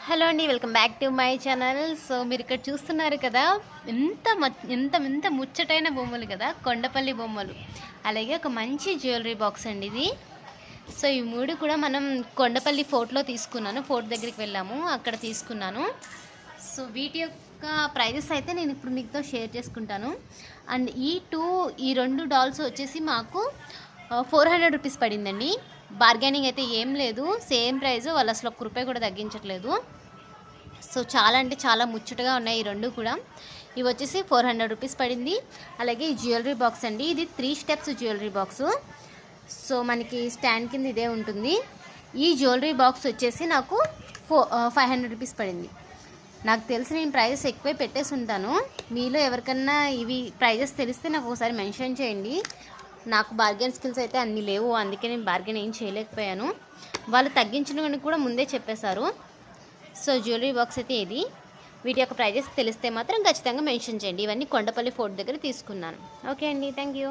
Hello అండి, welcome back to my channel. So మీరు ఇక్కడ చూస్తున్నారు కదా, ఎంత ముచ్చటైన బొమ్మలు కదా, కొండపల్లి బొమ్మలు. అలాగే ఒక మంచి జ్యువెలరీ బాక్స్ అండి ఇది. సో ఈ మూడు కూడా మనం కొండపల్లి ఫోర్ట్లో తీసుకున్నాను. ఫోర్ట్ దగ్గరికి వెళ్ళాము, అక్కడ తీసుకున్నాను. సో వీటి యొక్క ప్రైజెస్ అయితే నేను ఇప్పుడు మీతో షేర్ చేసుకుంటాను. అండ్ ఈ రెండు డాల్స్ వచ్చేసి మాకు 400 రూపీస్ పడిందండి. బార్గెనింగ్ అయితే ఏం లేదు, సేమ్ ప్రైస్. వాళ్ళు అసలు ₹1 కూడా తగ్గించట్లేదు. సో చాలా అంటే చాలా ముచ్చటగా ఉన్నాయి ఈ రెండు కూడా. ఇవి వచ్చేసి 400 రూపీస్ పడింది. అలాగే ఈ జ్యువెలరీ బాక్స్ అండి, ఇది 3 స్టెప్స్ జ్యువెలరీ బాక్సు. సో మనకి స్టాండ్ కింద ఇదే ఉంటుంది. ఈ జ్యువెలరీ బాక్స్ వచ్చేసి నాకు 500 రూపీస్ పడింది. నాకు తెలిసి నేను ప్రైజెస్ ఎక్కువే పెట్టేసి ఉంటాను. మీలో ఎవరికన్నా ఇవి ప్రైజెస్ తెలిస్తే నాకు ఒకసారి మెన్షన్ చేయండి. నాకు బార్గెన్ స్కిల్స్ అయితే అన్నీ లేవు, అందుకే నేను బార్గెన్ ఏం చేయలేకపోయాను. వాళ్ళు తగ్గించడం కూడా ముందే చెప్పేశారు. సో జ్యువెలరీ బాక్స్ అయితే ఇది. వీటి యొక్క ప్రైజెస్ తెలిస్తే మాత్రం ఖచ్చితంగా మెన్షన్ చేయండి. ఇవన్నీ కొండపల్లి ఫోర్ట్ దగ్గర తీసుకున్నాను. ఓకే అండి, థ్యాంక్ యూ.